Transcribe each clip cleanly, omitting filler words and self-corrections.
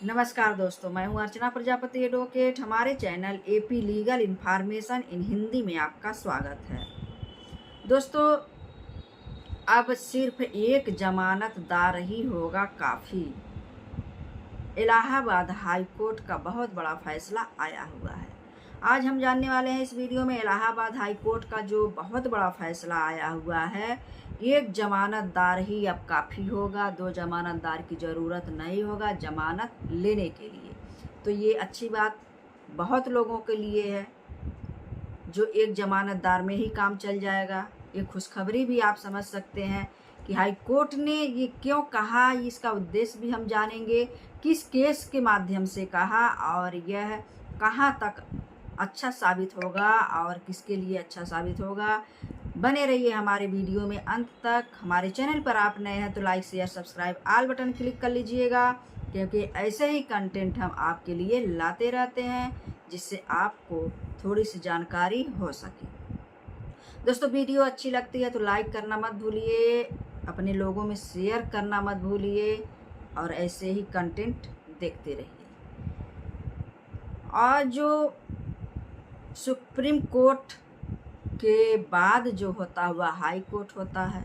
नमस्कार दोस्तों, मैं हूं अर्चना प्रजापति एडवोकेट। हमारे channel AP legal information in Hindi में आपका स्वागत है। दोस्तों, अब सिर्फ एक जमानतदार ही होगा काफ़ी। इलाहाबाद हाई कोर्ट का बहुत बड़ा फैसला आया हुआ है। आज हम जानने वाले हैं इस वीडियो में इलाहाबाद हाई कोर्ट का जो बहुत बड़ा फैसला आया हुआ है। एक जमानतदार ही अब काफ़ी होगा, दो जमानतदार की ज़रूरत नहीं होगा जमानत लेने के लिए। तो ये अच्छी बात बहुत लोगों के लिए है जो एक जमानतदार में ही काम चल जाएगा। ये खुशखबरी भी आप समझ सकते हैं कि हाई कोर्ट ने ये क्यों कहा, इसका उद्देश्य भी हम जानेंगे, किस केस के माध्यम से कहा और यह कहाँ तक अच्छा साबित होगा और किसके लिए अच्छा साबित होगा। बने रहिए हमारे वीडियो में अंत तक। हमारे चैनल पर आप नए हैं तो like share subscribe all button click कर लीजिएगा, क्योंकि ऐसे ही कंटेंट हम आपके लिए लाते रहते हैं जिससे आपको थोड़ी सी जानकारी हो सके। दोस्तों, वीडियो अच्छी लगती है तो लाइक करना मत भूलिए, अपने लोगों में शेयर करना मत भूलिए और ऐसे ही कंटेंट देखते रहिए। और जो सुप्रीम कोर्ट के बाद जो होता हुआ हाई कोर्ट होता है,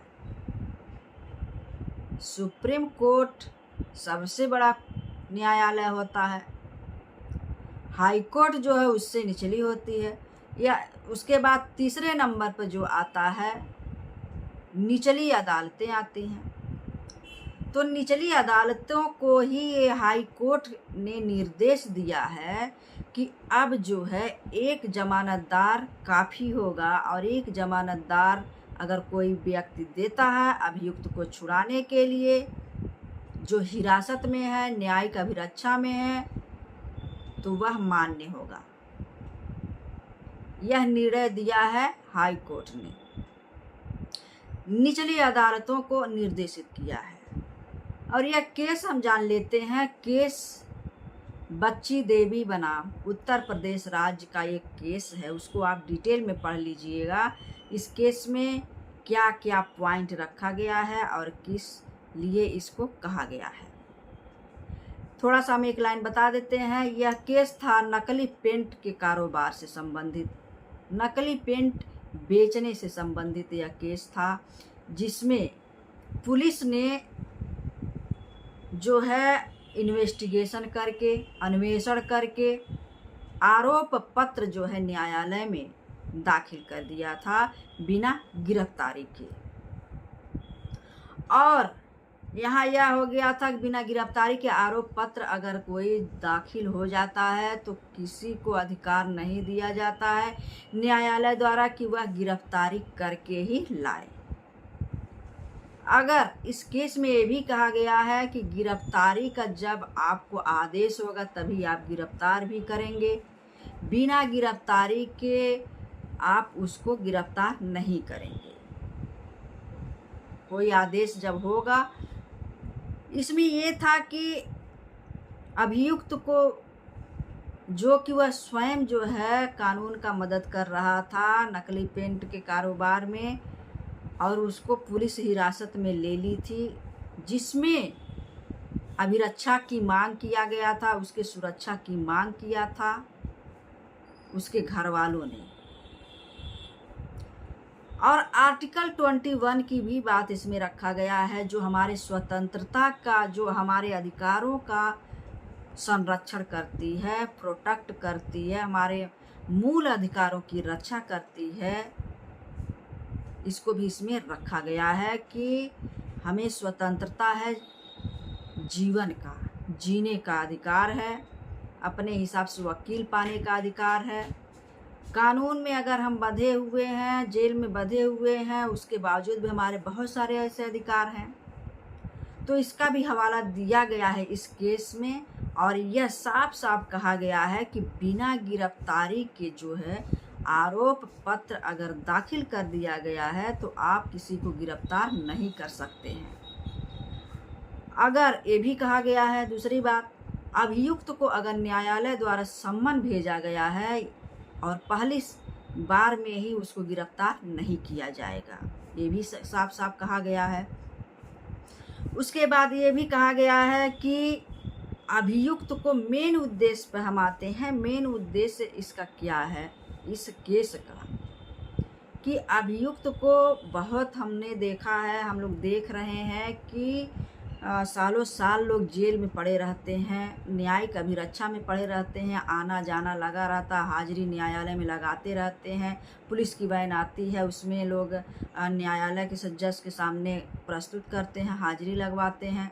सुप्रीम कोर्ट सबसे बड़ा न्यायालय होता है। हाई कोर्ट जो है उससे निचली होती है, या उसके बाद तीसरे नंबर पर जो आता है निचली अदालतें आती हैं। तो निचली अदालतों को ही ये हाई कोर्ट ने निर्देश दिया है कि अब जो है एक जमानतदार काफ़ी होगा, और एक जमानतदार अगर कोई व्यक्ति देता है अभियुक्त को छुड़ाने के लिए, जो हिरासत में है, न्यायिक अभिरक्षा में है, तो वह मान्य होगा। यह निर्णय दिया है हाई कोर्ट ने, निचली अदालतों को निर्देशित किया है। और यह केस हम जान लेते हैं। केस बच्ची देवी बनाम उत्तर प्रदेश राज्य का एक केस है, उसको आप डिटेल में पढ़ लीजिएगा। इस केस में क्या क्या पॉइंट रखा गया है और किस लिए इसको कहा गया है। थोड़ा सा हम एक लाइन बता देते हैं। यह केस था नकली पेंट के कारोबार से संबंधित, नकली पेंट बेचने से संबंधित यह केस था, जिसमें पुलिस ने जो है इन्वेस्टिगेशन करके, अन्वेषण करके आरोप पत्र जो है न्यायालय में दाखिल कर दिया था बिना गिरफ्तारी के। और यहाँ यह हो गया था कि बिना गिरफ्तारी के आरोप पत्र अगर कोई दाखिल हो जाता है तो किसी को अधिकार नहीं दिया जाता है न्यायालय द्वारा कि वह गिरफ्तारी करके ही लाए। अगर इस केस में ये भी कहा गया है कि गिरफ्तारी का जब आपको आदेश होगा तभी आप गिरफ्तार भी करेंगे, बिना गिरफ्तारी के आप उसको गिरफ्तार नहीं करेंगे। कोई आदेश जब होगा, इसमें ये था कि अभियुक्त को जो कि वह स्वयं जो है कानून का मदद कर रहा था नकली पेंट के कारोबार में, और उसको पुलिस हिरासत में ले ली थी, जिसमें अभिरक्षा की मांग किया गया था, उसके सुरक्षा की मांग किया था उसके घर वालों ने। और आर्टिकल 21 की भी बात इसमें रखा गया है, जो हमारे स्वतंत्रता का, जो हमारे अधिकारों का संरक्षण करती है, प्रोटेक्ट करती है, हमारे मूल अधिकारों की रक्षा करती है। इसको भी इसमें रखा गया है कि हमें स्वतंत्रता है, जीवन का, जीने का अधिकार है, अपने हिसाब से वकील पाने का अधिकार है। कानून में अगर हम बंधे हुए हैं, जेल में बंधे हुए हैं, उसके बावजूद भी हमारे बहुत सारे ऐसे अधिकार हैं। तो इसका भी हवाला दिया गया है इस केस में, और यह साफ साफ कहा गया है कि बिना गिरफ्तारी के जो है आरोप पत्र अगर दाखिल कर दिया गया है तो आप किसी को गिरफ्तार नहीं कर सकते हैं। अगर ये भी कहा गया है, दूसरी बात, अभियुक्त को अगर न्यायालय द्वारा सम्मन भेजा गया है और पहली बार में ही उसको गिरफ्तार नहीं किया जाएगा, ये भी साफ साफ कहा गया है। उसके बाद ये भी कहा गया है कि अभियुक्त को मेन उद्देश्य पर हम आते हैं। मेन उद्देश्य इसका क्या है, इस केस का, कि अभियुक्त को बहुत हमने देखा है, हम लोग देख रहे हैं कि सालों साल लोग जेल में पड़े रहते हैं, न्यायिक अभिरक्षा में पड़े रहते हैं, आना जाना लगा रहता, हाजिरी न्यायालय में लगाते रहते हैं, पुलिस की वैन आती है उसमें लोग न्यायालय के जज के सामने प्रस्तुत करते हैं, हाजिरी लगवाते हैं।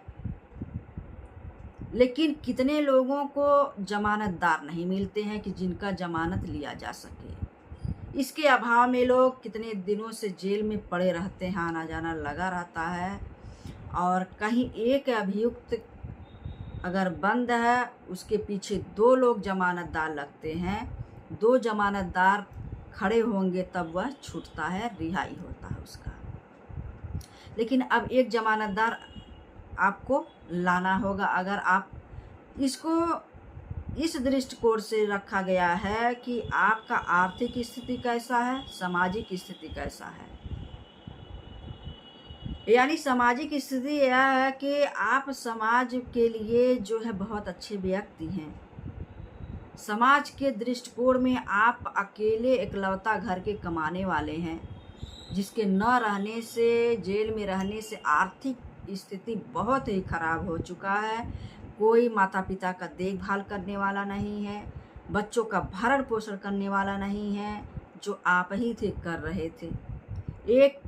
लेकिन कितने लोगों को जमानतदार नहीं मिलते हैं कि जिनका जमानत लिया जा सके। इसके अभाव में लोग कितने दिनों से जेल में पड़े रहते हैं, आना जाना लगा रहता है। और कहीं एक अभियुक्त अगर बंद है, उसके पीछे 2 लोग जमानतदार लगते हैं, 2 जमानतदार खड़े होंगे तब वह छूटता है, रिहाई होता है उसका। लेकिन अब एक जमानतदार आपको लाना होगा। अगर आप इसको इस दृष्टिकोण से रखा गया है कि आपका आर्थिक स्थिति कैसा है, सामाजिक स्थिति कैसा है। यानी सामाजिक स्थिति यह है कि आप समाज के लिए जो है बहुत अच्छे व्यक्ति हैं। समाज के दृष्टिकोण में आप अकेले इकलौता घर के कमाने वाले हैं, जिसके न रहने से, जेल में रहने से आर्थिक स्थिति बहुत ही खराब हो चुका है। कोई माता पिता का देखभाल करने वाला नहीं है, बच्चों का भरण पोषण करने वाला नहीं है, जो आप ही थे कर रहे थे। एक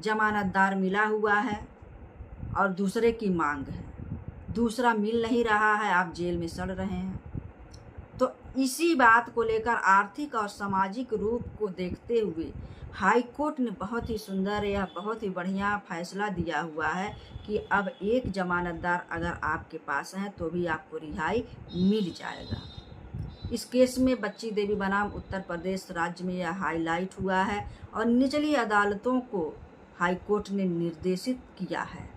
जमानतदार मिला हुआ है और दूसरे की मांग है, दूसरा मिल नहीं रहा है, आप जेल में सड़ रहे हैं। तो इसी बात को लेकर आर्थिक और सामाजिक रूप को देखते हुए हाई कोर्ट ने बहुत ही सुंदर या बहुत ही बढ़िया फैसला दिया हुआ है कि अब एक जमानतदार अगर आपके पास है तो भी आपको रिहाई मिल जाएगा। इस केस में बच्ची देवी बनाम उत्तर प्रदेश राज्य में यह हाईलाइट हुआ है और निचली अदालतों को हाई कोर्ट ने निर्देशित किया है।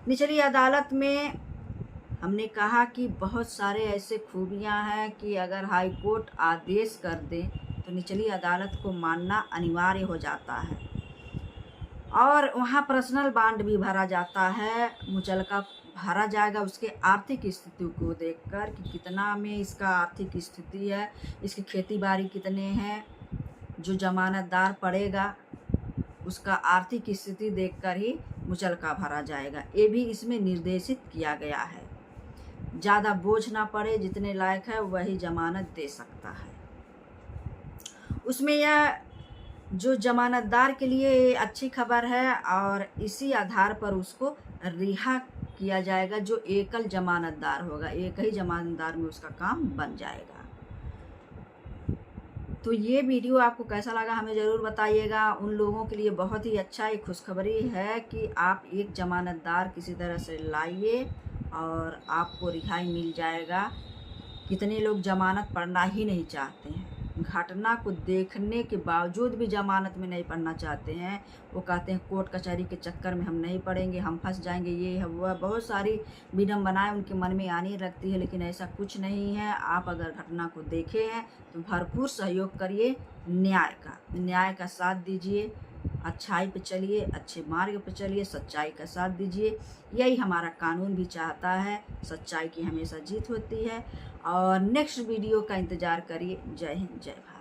निचली अदालत में हमने कहा कि बहुत सारे ऐसे खूबियां हैं कि अगर हाई कोर्ट आदेश कर दे तो निचली अदालत को मानना अनिवार्य हो जाता है। और वहाँ पर्सनल बांड भी भरा जाता है, मुचलका भरा जाएगा उसके आर्थिक स्थिति को देखकर कि कितना में इसका आर्थिक स्थिति है, इसकी खेती बाड़ी कितने हैं। जो जमानतदार पड़ेगा उसका आर्थिक स्थिति देखकर ही मुचलका भरा जाएगा। ये भी इसमें निर्देशित किया गया है। ज़्यादा बोझ ना पड़े, जितने लायक है वही जमानत दे सकता है। उसमें यह जो जमानतदार के लिए अच्छी खबर है और इसी आधार पर उसको रिहा किया जाएगा। जो एकल जमानतदार होगा, एक ही जमानतदार में उसका काम बन जाएगा। तो ये वीडियो आपको कैसा लगा हमें ज़रूर बताइएगा। उन लोगों के लिए बहुत ही अच्छा एक खुशखबरी है कि आप एक जमानतदार किसी तरह से लाइए और आपको रिहाई मिल जाएगा। कितने लोग जमानत पढ़ना ही नहीं चाहते हैं, घटना को देखने के बावजूद भी जमानत में नहीं पढ़ना चाहते हैं। वो कहते हैं कोर्ट कचहरी के चक्कर में हम नहीं पढ़ेंगे, हम फंस जाएंगे, ये है वो है। बहुत सारी विडम्बनाएं उनके मन में आने लगती है, लेकिन ऐसा कुछ नहीं है। आप अगर घटना को देखे हैं तो भरपूर सहयोग करिए, न्याय का साथ दीजिए, अच्छाई पे चलिए, अच्छे मार्ग पे चलिए, सच्चाई का साथ दीजिए। यही हमारा कानून भी चाहता है, सच्चाई की हमेशा जीत होती है। और नेक्स्ट वीडियो का इंतज़ार करिए। जय हिंद, जय भारत।